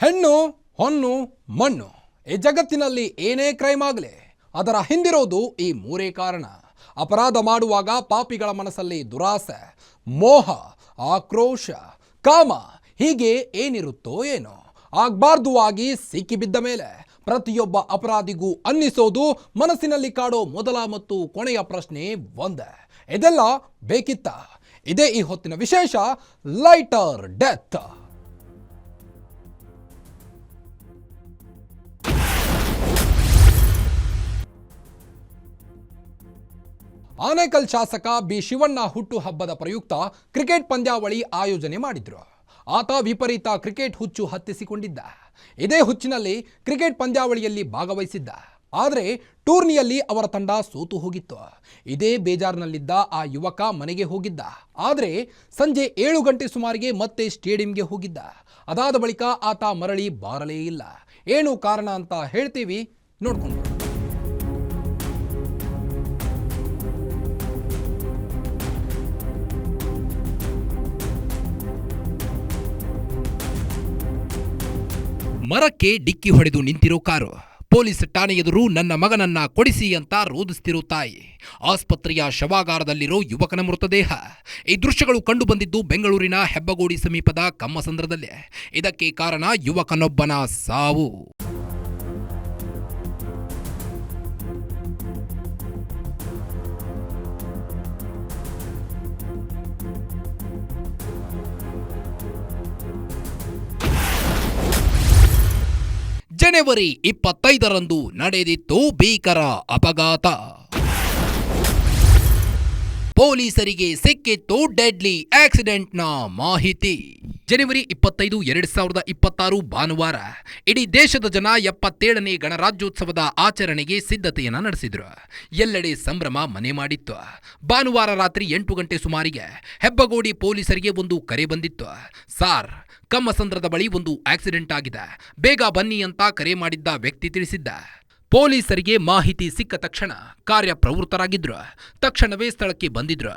ಹೆಣ್ಣು ಹೊನ್ನು ಮಣ್ಣು. ಈ ಜಗತ್ತಿನಲ್ಲಿ ಏನೇ ಕ್ರೈಮ್ ಆಗಲಿ ಅದರ ಹಿಂದಿರೋದು ಈ ಮೂರೇ ಕಾರಣ. ಅಪರಾಧ ಮಾಡುವಾಗ ಪಾಪಿಗಳ ಮನಸ್ಸಲ್ಲಿ ದುರಾಸೆ, ಮೋಹ, ಆಕ್ರೋಶ, ಕಾಮ ಹೀಗೆ ಏನಿರುತ್ತೋ ಏನೋ. ಆಗಬಾರ್ದು ಆಗಿ ಸಿಕ್ಕಿಬಿದ್ದ ಮೇಲೆ ಪ್ರತಿಯೊಬ್ಬ ಅಪರಾಧಿಗೂ ಅನ್ನಿಸೋದು ಮನಸ್ಸಿನಲ್ಲಿ ಕಾಡೋ ಮೊದಲ ಮತ್ತು ಕೊನೆಯ ಪ್ರಶ್ನೆ ಒಂದೇ, ಇದೆಲ್ಲ ಬೇಕಿತ್ತ? ಇದೇ ಈ ಹೊತ್ತಿನ ವಿಶೇಷ, ಲೈಟರ್ ಡೆತ್. ಆನೇಕಲ್ ಶಾಸಕ ಬಿ ಶಿವಣ್ಣ ಹುಟ್ಟುಹಬ್ಬದ ಪ್ರಯುಕ್ತ ಕ್ರಿಕೆಟ್ ಪಂದ್ಯಾವಳಿ ಆಯೋಜನೆ ಮಾಡಿದ್ರು. ಆತ ವಿಪರೀತ ಕ್ರಿಕೆಟ್ ಹುಚ್ಚು ಹತ್ತಿಸಿಕೊಂಡಿದ್ದ. ಇದೇ ಹುಚ್ಚಿನಲ್ಲಿ ಕ್ರಿಕೆಟ್ ಪಂದ್ಯಾವಳಿಯಲ್ಲಿ ಭಾಗವಹಿಸಿದ್ದ. ಆದರೆ ಟೂರ್ನಿಯಲ್ಲಿ ಅವರ ತಂಡ ಸೋತು ಹೋಗಿತ್ತು. ಇದೇ ಬೇಜಾರಿನಲ್ಲಿದ್ದ ಆ ಯುವಕ ಮನೆಗೆ ಹೋಗಿದ್ದ. ಆದರೆ ಸಂಜೆ 7 ಗಂಟೆ ಸುಮಾರಿಗೆ ಮತ್ತೆ ಸ್ಟೇಡಿಯಂಗೆ ಹೋಗಿದ್ದ. ಅದಾದ ಬಳಿಕ ಆತ ಮರಳಿ ಬಾರಲೇ ಇಲ್ಲ. ಏನು ಕಾರಣ ಅಂತ ಹೇಳ್ತೀವಿ, ನೋಡ್ಕೊಂಡು. ಮರಕ್ಕೆ ಡಿಕ್ಕಿ ಹೊಡೆದು ನಿಂತಿರೋ ಕಾರು. ಪೊಲೀಸ್ ಠಾಣೆ ಎದುರು ನನ್ನ ಮಗನನ್ನ ಕೊಡಿಸಿ ಅಂತ ರೋಧಿಸ್ತಿರೋ ತಾಯಿ. ಆಸ್ಪತ್ರೆಯ ಶವಾಗಾರದಲ್ಲಿರೋ ಯುವಕನ ಮೃತದೇಹ. ಈ ದೃಶ್ಯಗಳು ಕಂಡು ಬಂದಿದ್ದು ಬೆಂಗಳೂರಿನ ಹೆಬ್ಬಗೋಡಿ ಸಮೀಪದ ಕಮ್ಮಸಂದ್ರದಲ್ಲೇ. ಇದಕ್ಕೆ ಕಾರಣ ಯುವಕನೊಬ್ಬನ ಸಾವು. ಜನವರಿ 25ರಂದು ನಡೆದಿತ್ತು ಭೀಕರ ಅಪಘಾತ. ಪೊಲೀಸರಿಗೆ ಸಿಕ್ಕಿತ್ತು ಡೆಡ್ಲಿ ಆಕ್ಸಿಡೆಂಟ್ನ ಮಾಹಿತಿ. ಜನವರಿ 25, 2026 ಭಾನುವಾರ ಇಡೀ ದೇಶದ ಜನ 77ನೇ ಗಣರಾಜ್ಯೋತ್ಸವದ ಆಚರಣೆಗೆ ಸಿದ್ಧತೆಯನ್ನ ನಡೆಸಿದ್ರು. ಎಲ್ಲೆಡೆ ಸಂಭ್ರಮ ಮನೆ ಮಾಡಿತ್ತು. ಭಾನುವಾರ ರಾತ್ರಿ 8 ಗಂಟೆ ಸುಮಾರಿಗೆ ಹೆಬ್ಬಗೋಡಿ ಪೊಲೀಸರಿಗೆ ಒಂದು ಕರೆ ಬಂದಿತ್ತು. ಸಾರ್, ಕಮ್ಮಸಂದ್ರದ ಬಳಿ ಒಂದು ಆಕ್ಸಿಡೆಂಟ್ ಆಗಿದೆ, ಬೇಗ ಬನ್ನಿ ಅಂತ ಕರೆ ಮಾಡಿದ್ದ ವ್ಯಕ್ತಿ ತಿಳಿಸಿದ್ದ. ಪೊಲೀಸರಿಗೆ ಮಾಹಿತಿ ಸಿಕ್ಕ ತಕ್ಷಣ ಕಾರ್ಯಪ್ರವೃತ್ತರಾಗಿದ್ರು. ತಕ್ಷಣವೇ ಸ್ಥಳಕ್ಕೆ ಬಂದಿದ್ರು.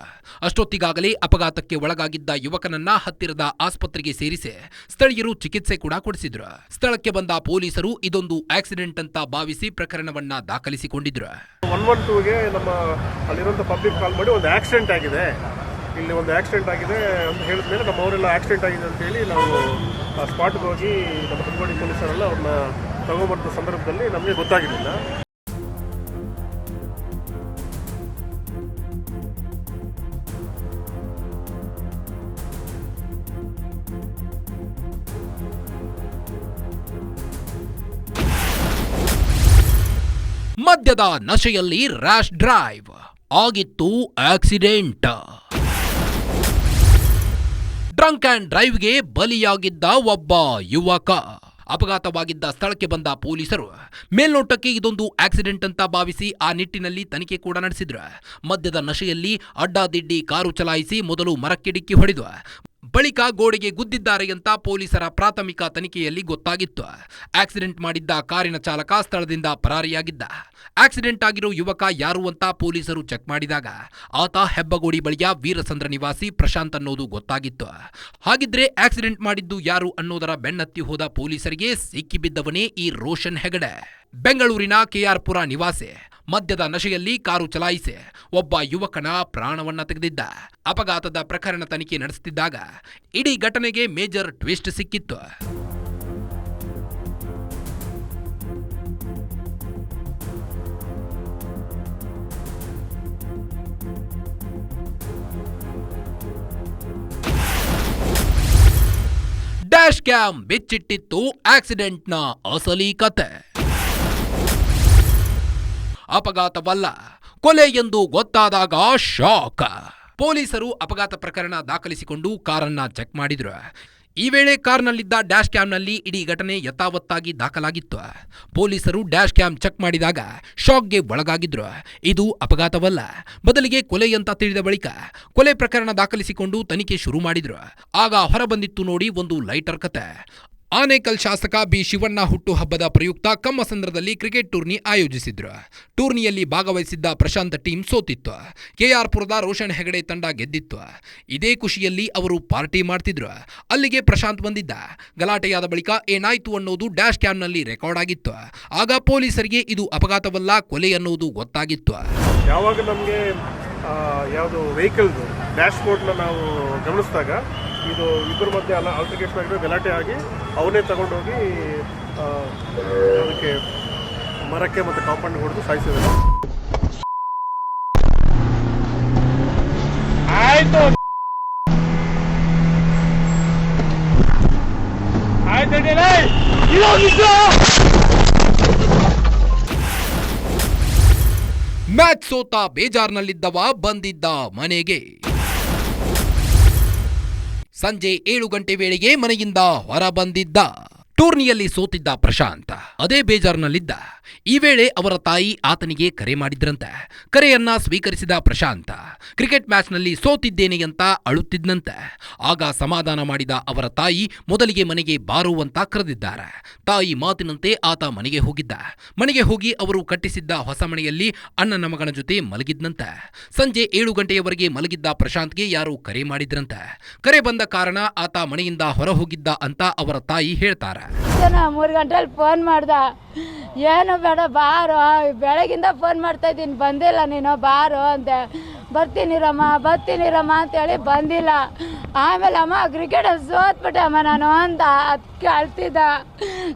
ಅಷ್ಟೊತ್ತಿಗಾಗಲೇ ಅಪಘಾತಕ್ಕೆ ಒಳಗಾಗಿದ್ದ ಯುವಕನನ್ನ ಹತ್ತಿರದ ಆಸ್ಪತ್ರೆಗೆ ಸೇರಿಸಿ ಸ್ಥಳೀಯರು ಚಿಕಿತ್ಸೆ ಕೂಡ ಕೊಡಿಸಿದ್ರು. ಸ್ಥಳಕ್ಕೆ ಬಂದ ಪೊಲೀಸರು ಇದೊಂದು ಆಕ್ಸಿಡೆಂಟ್ ಅಂತ ಭಾವಿಸಿ ಪ್ರಕರಣವನ್ನ ದಾಖಲಿಸಿಕೊಂಡಿದ್ರು. 112ಗೆ ನಮ್ಮ ಅಲ್ಲಿರುವಂತ ಪಬ್ಲಿಕ್ ಕಾಲ್ ಮಾಡಿ ಒಂದು ಆಕ್ಸಿಡೆಂಟ್ ಆಗಿದೆ, ಇಲ್ಲಿ ಒಂದು ಆಕ್ಸಿಡೆಂಟ್ ಆಗಿದೆ ಅಂತ ಹೇಳಿದ ಮೇಲೆ ನಮ್ಮವರೆಲ್ಲ ಆಕ್ಸಿಡೆಂಟ್ ಆಗಿದೆ ಅಂತ ಹೇಳಿ ನಾವು ಸ್ಪಾಟ್ಗೆ ಹೋಗಿ ನಮ್ಮ ಹೆಬ್ಬಗೋಡಿ ಪೊಲೀಸರೆಲ್ಲ ಅವ್ರನ್ನ ತಗೊಂಬಂದ ಸಂದರ್ಭದಲ್ಲಿ ನಮಗೆ ಗೊತ್ತಾಗಿರಲಿಲ್ಲ. ಮದ್ಯದ ನಶೆಯಲ್ಲಿ ರ್ಯಾಶ್ ಡ್ರೈವ್ ಆಗಿತ್ತು ಆಕ್ಸಿಡೆಂಟ್. ಡ್ರಂಕ್ ಅಂಡ್ ಡ್ರೈವ್ಗೆ ಬಲಿಯಾಗಿದ್ದ ಒಬ್ಬ ಯುವಕ. ಅಪಘಾತವಾಗಿದ್ದ ಸ್ಥಳಕ್ಕೆ ಬಂದ ಪೊಲೀಸರು ಮೇಲ್ನೋಟಕ್ಕೆ ಇದೊಂದು ಆಕ್ಸಿಡೆಂಟ್ ಅಂತ ಭಾವಿಸಿ ಆ ನಿಟ್ಟಿನಲ್ಲಿ ತನಿಖೆ ಕೂಡ ನಡೆಸಿದ್ರು. ಮದ್ಯದ ನಶೆಯಲ್ಲಿ ಅಡ್ಡಾದಿಡ್ಡಿ ಕಾರು ಚಲಾಯಿಸಿ ಮೊದಲು ಮರಕ್ಕೆ ಡಿಕ್ಕಿ ಹೊಡೆದು ಬಳಿಕ ಗೋಡೆಗೆ ಗುದ್ದಿದ್ದಾರೆ ಅಂತ ಪೊಲೀಸರ ಪ್ರಾಥಮಿಕ ತನಿಖೆಯಲ್ಲಿ ಗೊತ್ತಾಗಿತ್ತು. ಆಕ್ಸಿಡೆಂಟ್ ಮಾಡಿದ್ದ ಕಾರಿನ ಚಾಲಕ ಸ್ಥಳದಿಂದ ಪರಾರಿಯಾಗಿದ್ದ. ಆಕ್ಸಿಡೆಂಟ್ ಆಗಿರೋ ಯುವಕ ಯಾರು ಅಂತ ಪೊಲೀಸರು ಚೆಕ್ ಮಾಡಿದಾಗ ಆತ ಹೆಬ್ಬಗೋಡಿ ಬಳಿಯ ವೀರಸಂದ್ರ ನಿವಾಸಿ ಪ್ರಶಾಂತ್ ಅನ್ನೋದು ಗೊತ್ತಾಗಿತ್ತು. ಹಾಗಿದ್ರೆ ಆಕ್ಸಿಡೆಂಟ್ ಮಾಡಿದ್ದು ಯಾರು ಅನ್ನೋದರ ಬೆನ್ನತ್ತಿ ಹೋದ ಪೊಲೀಸರಿಗೆ ಸಿಕ್ಕಿಬಿದ್ದವನೇ ಈ ರೋಷನ್ ಹೆಗಡೆ. ಬೆಂಗಳೂರಿನ ಕೆಆರ್ಪುರ ನಿವಾಸಿ. ಮದ್ಯದ ನಶೆಯಲ್ಲಿ ಕಾರು ಚಲಾಯಿಸಿ ಒಬ್ಬ ಯುವಕನ ಪ್ರಾಣವನ್ನ ತೆಗೆದಿದ್ದ. ಅಪಘಾತದ ಪ್ರಕರಣ ತನಿಖೆ ನಡೆಸುತ್ತಿದ್ದಾಗ ಇಡೀ ಘಟನೆಗೆ ಮೇಜರ್ ಟ್ವಿಸ್ಟ್ ಸಿಕ್ಕಿತ್ತು. ಡ್ಯಾಶ್ ಕ್ಯಾಮ್ ಬಿಚ್ಚಿಟ್ಟಿತ್ತು ಆಕ್ಸಿಡೆಂಟ್ನ ಅಸಲಿ ಕತೆ. ಅಪಘಾತವಲ್ಲ, ಕೊಲೆ ಎಂದು ಗೊತ್ತಾದಾಗ ಶಾಕ್. ಪೊಲೀಸರು ಅಪಘಾತ ಪ್ರಕರಣ ದಾಖಲಿಸಿಕೊಂಡು ಕಾರನ್ನ ಚೆಕ್ ಮಾಡಿದ್ರು. ಈ ವೇಳೆ ಕಾರ್ನಲ್ಲಿದ್ದ ಡ್ಯಾಶ್ ಕ್ಯಾಮ್ನಲ್ಲಿ ಇಡೀ ಘಟನೆ ಯಥಾವತ್ತಾಗಿ ದಾಖಲಾಗಿತ್ತು. ಪೊಲೀಸರು ಡ್ಯಾಶ್ ಕ್ಯಾಮ್ ಚೆಕ್ ಮಾಡಿದಾಗ ಶಾಕ್ಗೆ ಒಳಗಾಗಿದ್ರು. ಇದು ಅಪಘಾತವಲ್ಲ, ಬದಲಿಗೆ ಕೊಲೆ ಅಂತ ತಿಳಿದ ಬಳಿಕ ಕೊಲೆ ಪ್ರಕರಣ ದಾಖಲಿಸಿಕೊಂಡು ತನಿಖೆ ಶುರು ಮಾಡಿದ್ರು. ಆಗ ಹೊರಬಂದಿತ್ತು ನೋಡಿ ಒಂದು ಲೈಟರ್ ಕತೆ. ಆನೇಕಲ್ ಶಾಸಕ ಬಿ ಶಿವಣ್ಣ ಹುಟ್ಟುಹಬ್ಬದ ಪ್ರಯುಕ್ತ ಕಮ್ಮಸಂದ್ರದಲ್ಲಿ ಕ್ರಿಕೆಟ್ ಟೂರ್ನಿ ಆಯೋಜಿಸಿದ್ರು. ಟೂರ್ನಿಯಲ್ಲಿ ಭಾಗವಹಿಸಿದ್ದ ಪ್ರಶಾಂತ್ ಟೀಮ್ ಸೋತಿತ್ತು. ಕೆಆರ್ಪುರದ ರೋಷನ್ ಹೆಗಡೆ ತಂಡ ಗೆದ್ದಿತ್ತು. ಇದೇ ಖುಷಿಯಲ್ಲಿ ಅವರು ಪಾರ್ಟಿ ಮಾಡ್ತಿದ್ರು. ಅಲ್ಲಿಗೆ ಪ್ರಶಾಂತ್ ಬಂದಿದ್ದ. ಗಲಾಟೆಯಾದ ಬಳಿಕ ಏನಾಯ್ತು ಅನ್ನೋದು ಡ್ಯಾಶ್ ಕ್ಯಾಮ್ನಲ್ಲಿ ರೆಕಾರ್ಡ್ ಆಗಿತ್ತು. ಆಗ ಪೊಲೀಸರಿಗೆ ಇದು ಅಪಘಾತವಲ್ಲ, ಕೊಲೆ ಅನ್ನೋದು ಗೊತ್ತಾಗಿತ್ತು. ಯಾವಾಗ ನಮಗೆ ಯಾವುದು ವೆಹಿಕಲ್ದು ಡ್ಯಾಶ್ ಬೋರ್ಡ್ನ ನಾವು ಗಮನಿಸಿದಾಗ ಇದು ಇಬ್ಬರ ಮಧ್ಯೆ ಆಲ್ಟರ್ಕೇಷನ್ ಆಗಿದೆ, ಗಲಾಟೆ ಆಗಿ ಅವನೇ ತಗೊಂಡೋಗಿ ಅದಕ್ಕೆ ಮರಕ್ಕೆ ಮತ್ತು ಕಾಂಪೌಂಡ್ ಹೊಡೆದು ಸಾಯಿಸಿದ್ದಾರೆ. ಆಯ್ತು ಮ್ಯಾಚ್ ಸೋತ ಬೇಜಾರ್ನಲ್ಲಿದ್ದವ ಬಂದಿದ್ದ ಮನೆಗೆ. ಸಂಜೆ 7 ಗಂಟೆ ವೇಳೆಗೆ ಮನೆಯಿಂದ ಹೊರ ಬಂದಿದ್ದ. ಟೂರ್ನಿಯಲ್ಲಿ ಸೋತಿದ್ದ ಪ್ರಶಾಂತ್ ಅದೇ ಬೇಜಾರ್ನಲ್ಲಿದ್ದ. ಈ ವೇಳೆ ಅವರ ತಾಯಿ ಆತನಿಗೆ ಕರೆ ಮಾಡಿದ್ರಂತೆ. ಕರೆಯನ್ನ ಸ್ವೀಕರಿಸಿದ ಪ್ರಶಾಂತ್ ಕ್ರಿಕೆಟ್ ಮ್ಯಾಚ್ನಲ್ಲಿ ಸೋತಿದ್ದೇನೆ ಅಂತ ಅಳುತ್ತಿದ್ದಂತೆ. ಆಗ ಸಮಾಧಾನ ಮಾಡಿದ ಅವರ ತಾಯಿ ಮೊದಲಿಗೆ ಮನೆಗೆ ಬಾರು ಅಂತ ಕರೆದಿದ್ದಾರೆ. ತಾಯಿ ಮಾತಿನಂತೆ ಆತ ಮನೆಗೆ ಹೋಗಿದ್ದ. ಮನೆಗೆ ಹೋಗಿ ಅವರು ಕಟ್ಟಿಸಿದ್ದ ಹೊಸ ಮನೆಯಲ್ಲಿ ಅಣ್ಣನ ಮಗನ ಜೊತೆ ಮಲಗಿದ್ದಂತೆ. ಸಂಜೆ 7 ಗಂಟೆಯವರೆಗೆ ಮಲಗಿದ್ದ ಪ್ರಶಾಂತ್ಗೆ ಯಾರೋ ಕರೆ ಮಾಡಿದ್ರಂತೆ. ಕರೆ ಬಂದ ಕಾರಣ ಆತ ಮನೆಯಿಂದ ಹೊರ ಹೋಗಿದ್ದ ಅಂತ ಅವರ ತಾಯಿ ಹೇಳ್ತಾರೆ. 3 ಗಂಟೆಲಿ ಫೋನ್ ಮಾಡ್ದ, ಏನು ಬೇಡ ಬಾರೋ, ಬೆಳಗಿಂದ ಫೋನ್ ಮಾಡ್ತಾ ಇದ್ದೀನಿ, ಬಂದಿಲ್ಲ ನೀನು ಬಾರೋ ಅಂದೆ. ಬರ್ತೀನಿರಮ್ಮ ಅಂತೇಳಿ ಬಂದಿಲ್ಲ. ಆಮೇಲೆ ಅಮ್ಮ ಕ್ರಿಕೆಟಲ್ಲಿ ಸೋತ್ಬಿಟ್ಟೆ ಅಮ್ಮ ನಾನು ಅಂತ ಅದಕ್ಕೆ ಅಳ್ತಿದ್ದ.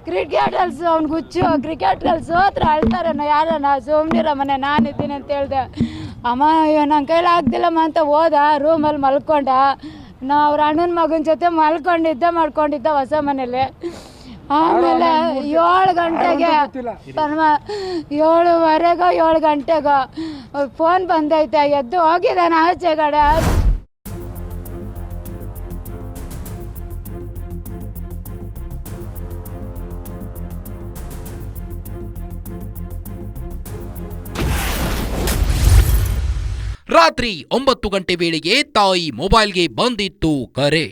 ಕ್ರಿಕೆಟಲ್ಲಿ ಅವ್ನು ಹುಚ್ಚು, ಕ್ರಿಕೆಟಲ್ಲಿ ಸೋತ್ರೆ ಅಳ್ತಾರೇನೋ ಯಾರನ್ನ, ಸುಮ್ಮನಿರಮ್ಮನೆ ನಾನಿದ್ದೀನಿ ಅಂತ ಹೇಳ್ದೆ. ಅಮ್ಮ ಅಯ್ಯೋ ನನ್ನ ಕೈಲಿ ಆಗ್ದಿಲ್ಲಮ್ಮ ಅಂತ ಹೋದ, ರೂಮಲ್ಲಿ ಮಲ್ಕೊಂಡ. ನಾ ಅವ್ರ ಅಣ್ಣನ ಮಗನ ಜೊತೆ ಮಾಡ್ಕೊಂಡಿದ್ದ ಹೊಸ ಮನೇಲಿ. ಆಮೇಲೆ 7 ಗಂಟೆಗೆ 7:15 7 ಗಂಟೆಗೋ ಫೋನ್ ಬಂದೈತೆ, ಎದ್ದು ಹೋಗಿದ್ದಾನೆ ಆಚೆಗಡೆ. ರಾತ್ರಿ 9 ಗಂಟೆ ವೇಳೆಗೆ ತಾಯಿ ಮೊಬೈಲ್ಗೆ ಬಂದಿತ್ತು ಕರೆ.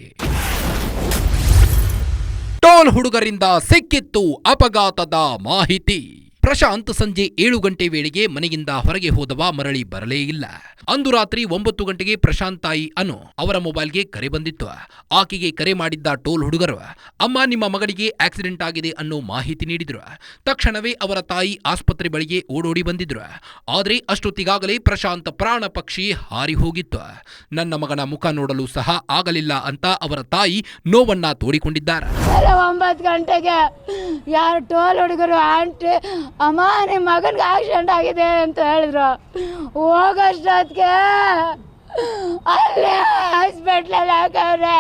ಟೋಲ್ ಹುಡುಗರಿಂದ ಸಿಕ್ಕಿತ್ತು ಅಪಘಾತದ ಮಾಹಿತಿ. ಪ್ರಶಾಂತ್ ಸಂಜೆ 7 ಗಂಟೆ ವೇಳೆಗೆ ಮನೆಯಿಂದ ಹೊರಗೆ ಹೋದವ ಮರಳಿ ಬರಲೇ ಇಲ್ಲ. ಅಂದು ರಾತ್ರಿ 9 ಗಂಟೆಗೆ ಪ್ರಶಾಂತ್ ತಾಯಿ ಅನು ಅವರ ಮೊಬೈಲ್ಗೆ ಕರೆ ಬಂದಿತ್ತು. ಆಕೆಗೆ ಕರೆ ಮಾಡಿದ್ದ ಟೋಲ್ ಹುಡುಗರು, ಅಮ್ಮ ನಿಮ್ಮ ಮಗನಿಗೆ ಆಕ್ಸಿಡೆಂಟ್ ಆಗಿದೆ ಅನ್ನೋ ಮಾಹಿತಿ ನೀಡಿದ್ರು. ತಕ್ಷಣವೇ ಅವರ ತಾಯಿ ಆಸ್ಪತ್ರೆ ಬಳಿಗೆ ಓಡೋಡಿ ಬಂದಿದ್ರು. ಆದರೆ ಅಷ್ಟೊತ್ತಿಗಾಗಲೇ ಪ್ರಶಾಂತ್ ಪ್ರಾಣ ಪಕ್ಷಿ ಹಾರಿ ಹೋಗಿತ್ತು. ನನ್ನ ಮಗನ ಮುಖ ನೋಡಲು ಸಹ ಆಗಲಿಲ್ಲ ಅಂತ ಅವರ ತಾಯಿ ನೋವನ್ನ ತೋಡಿಕೊಂಡಿದ್ದಾರೆ. 9 ಗಂಟೆಗೆ ಯಾರು ಟೋಲ್ ಹುಡುಗರು ಆಂಟಿ, ಅಮ್ಮ ನಿಮ್ಮ ಮಗನಿಗೆ ಆಕ್ಸಿಡೆಂಟ್ ಆಗಿದೆ ಅಂತ ಹೇಳಿದ್ರು. ಹೋಗೋಷ್ಟೊತ್ತಿಗೆ ಅಲ್ಲೇ ಹಾಸ್ಪಿಟ್ಲಲ್ಲಿ ಹಾಕವ್ರೆ.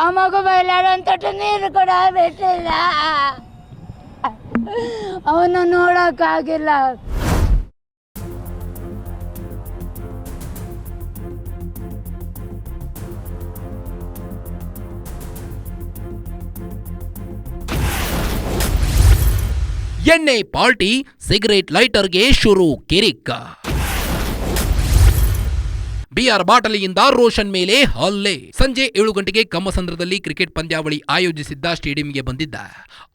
ಆ ಮಗು ಬೈಲಾಡೋ ತೊಟ್ಟು ನೀರು ಕೂಡ ಬಿಟ್ಟಿಲ್ಲ, ಅವನ್ನ ನೋಡೋಕ್ಕಾಗಿಲ್ಲ. ಎಣ್ಣೆ ಪಾರ್ಟಿ, ಸಿಗರೇಟ್ ಲೈಟರ್ಗೆ ಶುರು ಕಿರಿಕ್. ಬಿಆರ್ ಬಾಟಲಿಯಿಂದ ರೋಷನ್ ಮೇಲೆ ಹಲ್ಲೆ. ಸಂಜೆ 7 ಗಂಟೆಗೆ ಕಮ್ಮಸಂದ್ರದಲ್ಲಿ ಕ್ರಿಕೆಟ್ ಪಂದ್ಯಾವಳಿ ಆಯೋಜಿಸಿದ್ದ ಸ್ಟೇಡಿಯಂಗೆ ಬಂದಿದ್ದ.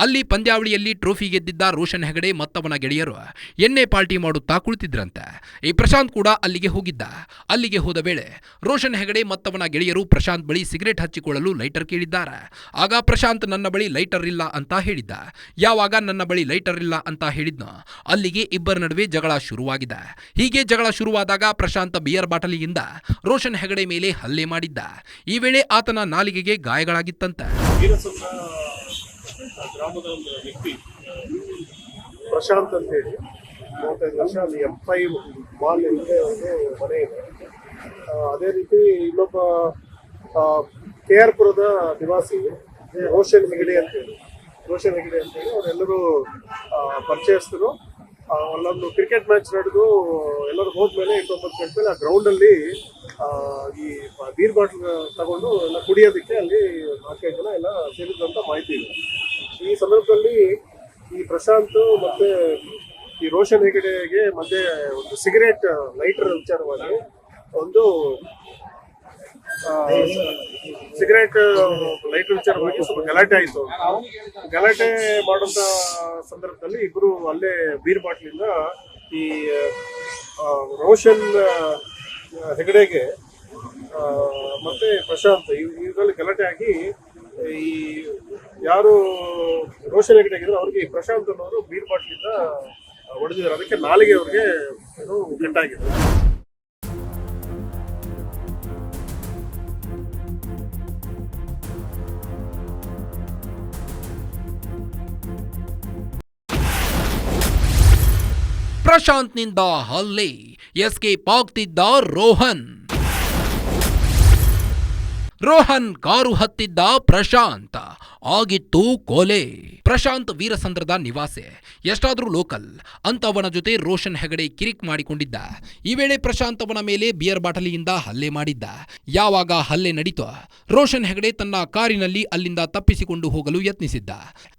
ಅಲ್ಲಿ ಪಂದ್ಯಾವಳಿಯಲ್ಲಿ ಟ್ರೋಫಿ ಗೆದ್ದಿದ್ದ ರೋಷನ್ ಹೆಗಡೆ ಮತ್ತವನ ಗೆಳೆಯರು ಎಣ್ಣೆ ಪಾರ್ಟಿ ಮಾಡುತ್ತಾ ಕುಳಿತಿದ್ರಂತೆ. ಈ ಪ್ರಶಾಂತ್ ಕೂಡ ಅಲ್ಲಿಗೆ ಹೋಗಿದ್ದ. ಅಲ್ಲಿಗೆ ಹೋದ ವೇಳೆ ರೋಷನ್ ಹೆಗಡೆ ಮತ್ತವನ ಗೆಳೆಯರು ಪ್ರಶಾಂತ್ ಬಳಿ ಸಿಗರೇಟ್ ಹಚ್ಚಿಕೊಳ್ಳಲು ಲೈಟರ್ ಕೇಳಿದ್ದಾರೆ. ಆಗ ಪ್ರಶಾಂತ್ ನನ್ನ ಬಳಿ ಲೈಟರ್ ಇಲ್ಲ ಅಂತ ಹೇಳಿದ್ದ. ಯಾವಾಗ ನನ್ನ ಬಳಿ ಲೈಟರ್ ಇಲ್ಲ ಅಂತ ಹೇಳಿದ್ನೋ ಅಲ್ಲಿಗೆ ಇಬ್ಬರ ನಡುವೆ ಜಗಳ ಶುರುವಾಗಿದೆ. ಹೀಗೆ ಜಗಳ ಶುರುವಾದಾಗ ಪ್ರಶಾಂತ್ ಬಿಯರ್ ಬಾಟಲಿಯಿಂದ ರೋಷನ್ ಹೆಗಡೆ ಮೇಲೆ ಹಲ್ಲೆ ಮಾಡಿದ್ದ. ಈ ವೇಳೆ ಆತನ ನಾಲಿಗೆಗೆ ಗಾಯಗಳಾಗಿತ್ತಂತೆ. ಗ್ರಾಮದ ಒಂದು ವ್ಯಕ್ತಿ ಪ್ರಶಾಂತ್ ಅಂತ ಹೇಳಿ 35 ವರ್ಷ, ಅಲ್ಲಿ M5 ಮಾಲ್ ಹಿಂದೆ ಒಂದು ಮನೆ ಇದೆ. ಅದೇ ರೀತಿ ಇನ್ನೊಬ್ಬ KR-ಪುರದ ನಿವಾಸಿ ರೋಷನ್ ಹೆಗಡೆ ಅಂತ ಹೇಳಿ ಅವರೆಲ್ಲರೂ ಪರಿಚಯಸ್ಥರು. ಅಲ್ಲೊಂದು ಕ್ರಿಕೆಟ್ ಮ್ಯಾಚ್ ನಡೆದು ಎಲ್ಲರೂ ಹೋದ್ಮೇಲೆ 8-9 ಗಂಟೆ ಮೇಲೆ ಆ ಗ್ರೌಂಡಲ್ಲಿ ಈ ಬೀರ್ ಬಾಟ್ಲ್ ತಗೊಂಡು ಎಲ್ಲ ಕುಡಿಯೋದಕ್ಕೆ ಅಲ್ಲಿ 4-5 ಜನ ಎಲ್ಲ ಸೇರಿದಂತ ಮಾಹಿತಿ ಇದೆ. ಈ ಸಂದರ್ಭದಲ್ಲಿ ಈ ಪ್ರಶಾಂತ್ ಮತ್ತೆ ಈ ರೋಷನ್ ಹೆಗಡೆಗೆ ಮಧ್ಯೆ ಒಂದು ಸಿಗರೇಟ್ ಲೈಟರ್ ವಿಚಾರವಾಗಿ ಒಂದು ಸಿಗರೇಟ್ ಲೈಟ್ ವಿಚಾರವಾಗಿ ಸ್ವಲ್ಪ ಗಲಾಟೆ ಆಯಿತು. ಗಲಾಟೆ ಮಾಡುವಂತ ಸಂದರ್ಭದಲ್ಲಿ ಇಬ್ಬರು ಅಲ್ಲೇ ಬೀರ್ ಬಾಟ್ಲಿಂದ ಈ ರೋಷನ್ ಹೆಗಡೆಗೆ ಮತ್ತೆ ಪ್ರಶಾಂತ್ ಇವರಲ್ಲಿ ಗಲಾಟೆ ಆಗಿ ಈ ಯಾರು ರೋಷನ್ ಹೆಗಡೆ ಆಗಿದ್ರು ಅವ್ರಿಗೆ ಪ್ರಶಾಂತ್ ಅನ್ನೋರು ಬೀರ್ ಬಾಟ್ಲಿಂದ ಹೊಡೆದಿದ್ದಾರೆ. ಅದಕ್ಕೆ ನಾಲಿಗೆ ಅವ್ರಿಗೆ ಗಂಟಾಗಿದೆ. ಪ್ರಶಾಂತ್ನಿಂದ ಹಲ್ಲೆ, ಎಸ್ಕೇಪ್ ಆಗ್ತಿದ್ದ ರೋಹನ್ ಕಾರು ಹತ್ತಿದ್ದ ಪ್ರಶಾಂತ್, ಆಗಿತ್ತು ಕೊಲೆ. ಪ್ರಶಾಂತ್ ವೀರಸಂದ್ರದ ನಿವಾಸಿ, ಎಷ್ಟಾದ್ರೂ ಲೋಕಲ್ ಅಂತ ಅವನ ಜೊತೆ ರೋಷನ್ ಹೆಗಡೆ ಕಿರಿಕ್ ಮಾಡಿಕೊಂಡಿದ್ದ. ಈ ವೇಳೆ ಪ್ರಶಾಂತ್ ಅವನ ಮೇಲೆ ಬಿಯರ್ ಬಾಟಲಿಯಿಂದ ಹಲ್ಲೆ ಮಾಡಿದ್ದ. ಯಾವಾಗ ಹಲ್ಲೆ ನಡೀತೋ ರೋಷನ್ ಹೆಗಡೆ ತನ್ನ ಕಾರಿನಲ್ಲಿ ಅಲ್ಲಿಂದ ತಪ್ಪಿಸಿಕೊಂಡು ಹೋಗಲು ಯತ್ನಿಸಿದ್ದ.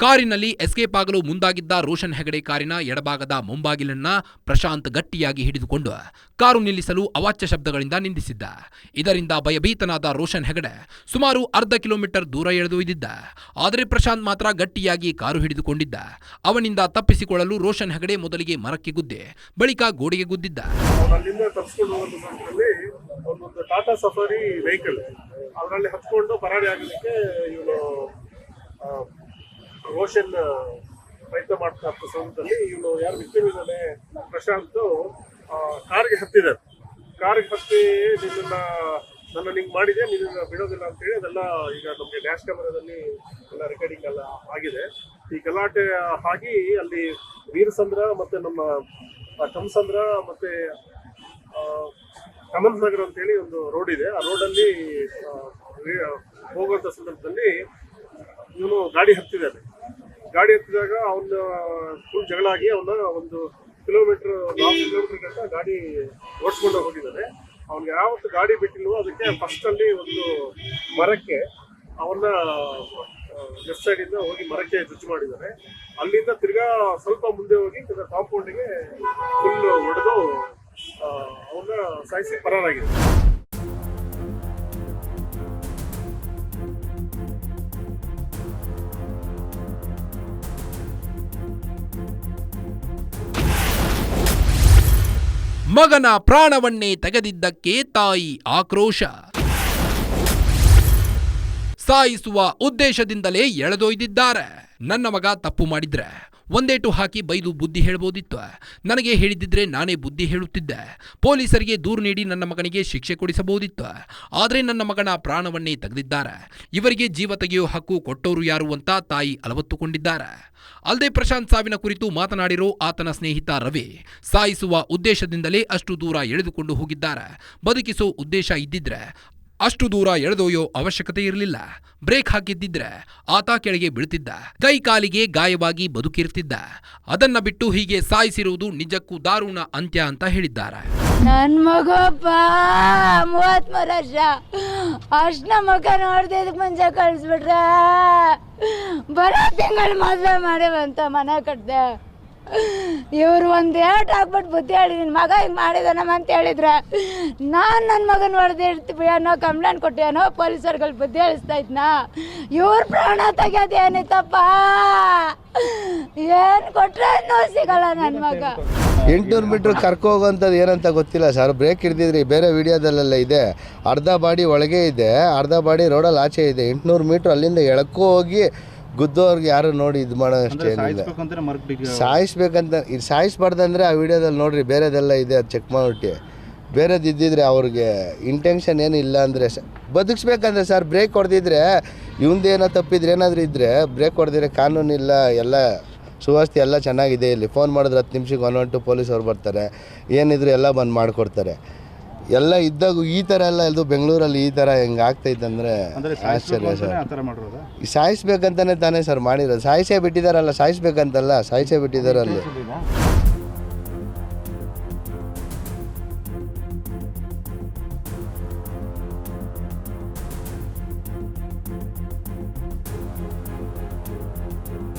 ಕಾರಿನಲ್ಲಿ ಎಸ್ಕೇಪ್ ಆಗಲು ಮುಂದಾಗಿದ್ದ ರೋಷನ್ ಹೆಗಡೆ ಕಾರಿನ ಎಡಭಾಗದ ಮುಂಬಾಗಿಲನ್ನ ಪ್ರಶಾಂತ್ ಗಟ್ಟಿಯಾಗಿ ಹಿಡಿದುಕೊಂಡು ಕಾರು ನಿಲ್ಲಿಸಲು ಅವಾಚ್ಯ ಶಬ್ದಗಳಿಂದ ನಿಂದಿಸಿದ್ದ. ಇದರಿಂದ ಭಯಭೀತನಾದ ರೋಷನ್ ಹೆಗಡೆ ಸುಮಾರು ಅರ್ಧ ಕಿಲೋಮೀಟರ್ ದೂರ ಎಳೆದೊಯ್ದಿದ್ದ. ಆದರೆ ಪ್ರಶಾಂತ್ ಮಾತ್ರ ಗಟ್ಟಿಯಾಗಿ ಕಾರು ಹಿಡಿದುಕೊಂಡಿದ್ದ. ಅವನಿಂದ ತಪ್ಪಿಸಿಕೊಳ್ಳಲು ರೋಷನ್ ಹೆಗಡೆ ಮೊದಲಿಗೆ ಮರಕ್ಕೆ ಗುದ್ದೆ, ಬಳಿಕ ಗೋಡೆಗೆ ಗುದ್ದಿದ್ದ. ಅಲ್ಲಿಂದ ತಪ್ಪಿಸ್ಕೊಂಡು ಹೋಗುವ ಸಂದರ್ಭದಲ್ಲಿ ಒಂದು ಟಾಟಾ ಸಫಾರಿ ವೆಹಿಕಲ್ ಅದರಲ್ಲಿ ಹತ್ಕೊಂಡು ಪರಾರಿ ಆಗಲಿಕ್ಕೆ ಇವನು ರೋಷನ್ ಪ್ರಯತ್ನ ಮಾಡ್ತಾ ಇದ್ದ ಸಂದರ್ಭದಲ್ಲಿ ಇವನು ಯಾರು ವಿಕ್ಟಿಮಿದ್ದಾನೆ ಪ್ರಶಾಂತ್ ಕಾರ್ಗೆ ಹತ್ತಿದ್ದಾರೆ. ಕಾರ್ಗೆ ಹತ್ತಿ ನನ್ನ ಹಿಂಗೆ ಮಾಡಿದೆ, ನಿನ್ನ ಬಿಡೋದಿಲ್ಲ ಅಂತೇಳಿ ಅದೆಲ್ಲ ಈಗ ನಮಗೆ ಡ್ಯಾಶ್ ಕ್ಯಾಮರಾದಲ್ಲಿ ಎಲ್ಲ ರೆಕಾರ್ಡಿಂಗ್ ಎಲ್ಲ ಆಗಿದೆ. ಈ ಗಲಾಟೆ ಆಗಿ ಅಲ್ಲಿ ವೀರಸಂದ್ರ ಮತ್ತೆ ನಮ್ಮ ಕಮಸಂದ್ರ ಮತ್ತೆ ಕಮಲ್ ನಗರ ಅಂತೇಳಿ ಒಂದು ರೋಡ್ ಇದೆ. ಆ ರೋಡಲ್ಲಿ ಹೋಗುವಂಥ ಸಂದರ್ಭದಲ್ಲಿ ಇವನು ಗಾಡಿ ಹತ್ತಿದ್ದಾನೆ. ಗಾಡಿ ಹತ್ತಿದಾಗ ಅವನ ಫುಲ್ ಜಗಳ ಆಗಿ ಅವನ ಒಂದು 4 ಕಿಲೋಮೀಟರ್ ಗಂಟ ಗಾಡಿ ಓಡಿಸ್ಕೊಂಡು ಹೋಗಿದ್ದಾನೆ. ಅವ್ನಿಗೆ ಯಾವತ್ತು ಗಾಡಿ ಬಿಟ್ಟಿಲ್ವೋ ಅದಕ್ಕೆ ಫಸ್ಟ್ ಅಲ್ಲಿ ಒಂದು ಮರಕ್ಕೆ ಅವನ್ನ ಲೆಫ್ಟ್ ಸೈಡ್ ಇಂದ ಹೋಗಿ ಮರಕ್ಕೆ ಜುಚ್ಚು ಮಾಡಿದ್ದಾರೆ. ಅಲ್ಲಿಂದ ತಿರ್ಗಾ ಸ್ವಲ್ಪ ಮುಂದೆ ಹೋಗಿ ಕಾಂಪೌಂಡ್ಗೆ ಫುಲ್ ಹೊಡೆದು ಅವನ್ನ ಸಾಯಿಸಿ ಪರಾರಾಗಿದೆ. ಮಗನ ಪ್ರಾಣವನ್ನೇ ತೆಗೆದಿದ್ದಕ್ಕೆ ತಾಯಿ ಆಕ್ರೋಶ. ಸಾಯಿಸುವ ಉದ್ದೇಶದಿಂದಲೇ ಎಳೆದೊಯ್ದಿದ್ದಾರೆ. ನನ್ನ ಮಗ ತಪ್ಪು ಮಾಡಿದ್ರೆ ಒಂದೇಟು ಹಾಕಿ ಬೈದು ಬುದ್ಧಿ ಹೇಳ್ಬೋದಿತ್ತು. ನನಗೆ ಹೇಳಿದ್ದಿದ್ರೆ ನಾನೇ ಬುದ್ಧಿ ಹೇಳುತ್ತಿದ್ದೆ. ಪೊಲೀಸರಿಗೆ ದೂರು ನೀಡಿ ನನ್ನ ಮಗನಿಗೆ ಶಿಕ್ಷೆ ಕೊಡಿಸಬಹುದಿತ್ತು. ಆದರೆ ನನ್ನ ಮಗನ ಪ್ರಾಣವನ್ನೇ ತೆಗೆದಿದ್ದಾರೆ. ಇವರಿಗೆ ಜೀವ ತೆಗೆಯುವ ಹಕ್ಕು ಕೊಟ್ಟೋರು ಯಾರು ಅಂತ ತಾಯಿ ಅಲವತ್ತುಕೊಂಡಿದ್ದಾರೆ. ಅಲ್ಲದೆ ಪ್ರಶಾಂತ್ ಸಾವಿನ ಕುರಿತು ಮಾತನಾಡಿರೋ ಆತನ ಸ್ನೇಹಿತ ರವಿ ಸಾಯಿಸುವ ಉದ್ದೇಶದಿಂದಲೇ ಅಷ್ಟು ದೂರ ಎಳೆದುಕೊಂಡು ಹೋಗಿದ್ದಾರೆ. ಬದುಕಿಸೋ ಉದ್ದೇಶ ಇದ್ದಿದ್ರೆ ಅಷ್ಟು ದೂರ ಎಳೆದೊಯ್ಯೋ ಅವಶ್ಯಕತೆ ಇರಲಿಲ್ಲ. ಬ್ರೇಕ್ ಹಾಕಿದ್ದಿದ್ರೆ ಆತ ಕೆಳಗೆ ಬೀಳ್ತಿದ್ದ, ಕೈ ಕಾಲಿಗೆ ಗಾಯವಾಗಿ ಬದುಕಿರ್ತಿದ್ದ. ಅದನ್ನ ಬಿಟ್ಟು ಹೀಗೆ ಸಾಯಿಸಿರುವುದು ನಿಜಕ್ಕೂ ದಾರುಣ ಅಂತ್ಯ ಅಂತ ಹೇಳಿದ್ದಾರೆ. ನನ್ ಮಗಪ್ಪ 33 ವರ್ಷ ಅಷ್ಟ ಮಗ ನೋಡ್ದೆ ಇದಕ್ ಮುಂಚೆ ಕಳಿಸ್ಬಿಟ್ರೆ ಬರೋ ತಿಂಗಳು ಮದ್ವೆ ಮಾಡೇವಂತ ಮನೆ ಕಟ್ದೆ. ಇವ್ರು ಒಂದು ಏಟ್ ಹಾಕ್ಬಿಟ್ಟು ಬುದ್ಧಿ ಹೇಳಿ ನಿನ್ನ ಮಗ ಹಿಂಗೆ ಮಾಡಿದಾನಮ್ಮ ಅಂತ ಹೇಳಿದ್ರೆ ನಾನು ನನ್ನ ಮಗನ ಹೊಡೆದು ಇರ್ತೀವಿ ಅನ್ನೋ ಕಂಪ್ಲೇಂಟ್ ಕೊಟ್ಟೇನೋ ಪೊಲೀಸರುಗಳು ಬುದ್ಧಿ ಹೇಳಿಸ್ತಾ ಇದ್ನಾ. ಇವ್ರ ಪ್ರಾಣ ತೆಗೆಯೋದು ಏನಿತ್ತಪ್ಪ, ಏನು ಕೊಟ್ರೆ ಸಿಗಲ್ಲ ನನ್ನ ಮಗ. 800 ಮೀಟ್ರ್ ಕರ್ಕೋಗೋಂಥದ್ದು ಏನಂತ ಗೊತ್ತಿಲ್ಲ ಸರ್. ಬ್ರೇಕ್ ಹಿಡಿದಿದ್ರಿ, ಬೇರೆ ವಿಡಿಯೋದಲ್ಲೆಲ್ಲ ಇದೆ. ಅರ್ಧ ಬಾಡಿ ಒಳಗೆ ಇದೆ, ಅರ್ಧ ಬಾಡಿ ರೋಡಲ್ಲಿ ಆಚೆ ಇದೆ. 800 ಮೀಟ್ರ್ ಅಲ್ಲಿಂದ ಎಳ್ಕೋ ಹೋಗಿ ಗುದ್ದೋರ್ಗೆ ಯಾರು ನೋಡಿ ಇದು ಮಾಡೋ ಅಷ್ಟೇ ಏನಿಲ್ಲ. ಸಾಯಿಸ್ಬೇಕಂತ ಇದು ಸಾಯಿಸ್ಬಾರ್ದಂದ್ರೆ ಆ ವಿಡಿಯೋದಲ್ಲಿ ನೋಡ್ರಿ, ಬೇರೆದೆಲ್ಲ ಇದೆ, ಅದು ಚೆಕ್ ಮಾಡಿಬಿಟ್ಟು. ಬೇರೆದು ಇದ್ದಿದ್ರೆ ಅವ್ರಿಗೆ ಇಂಟೆನ್ಷನ್ ಏನು ಇಲ್ಲ ಅಂದರೆ ಬದುಕಿಸ್ಬೇಕಂದ್ರೆ ಸರ್ ಬ್ರೇಕ್ ಹೊಡೆದಿದ್ರೆ ಇವಂದೇನೋ ತಪ್ಪಿದ್ರೆ ಏನಾದರೂ ಇದ್ದರೆ ಬ್ರೇಕ್ ಹೊಡೆದಿದ್ರೆ ಕಾನೂನಿಲ್ಲ, ಎಲ್ಲ ಸುವ್ಯವಸ್ಥೆ ಎಲ್ಲ ಚೆನ್ನಾಗಿದೆ. ಇಲ್ಲಿ ಫೋನ್ ಮಾಡಿದ್ರೆ 10 ನಿಮಿಷಕ್ಕೆ 112 ಪೊಲೀಸವ್ರು ಬರ್ತಾರೆ, ಏನಿದ್ರು ಎಲ್ಲ ಬಂದು ಮಾಡಿಕೊಡ್ತಾರೆ. ಎಲ್ಲ ಇದ್ದಾಗ ಈ ಥರ ಎಲ್ಲ ಇದು ಬೆಂಗಳೂರಲ್ಲಿ ಈ ಥರ ಹೆಂಗೆ ಆಗ್ತೈತಂದರೆ ಆಶ್ಚರ್ಯ ಸರ್. ಸಾಯಿಸ್ಬೇಕಂತಾನೆ ತಾನೇ ಸರ್ ಮಾಡಿರೋದು. ಸಾಯಿಸೇ ಬಿಟ್ಟಿದ್ದಾರಲ್ಲ, ಸಾಯಿಸ್ಬೇಕಂತಲ್ಲ, ಸಾಯಿಸೇ ಬಿಟ್ಟಿದ್ದಾರಲ್ಲಿ.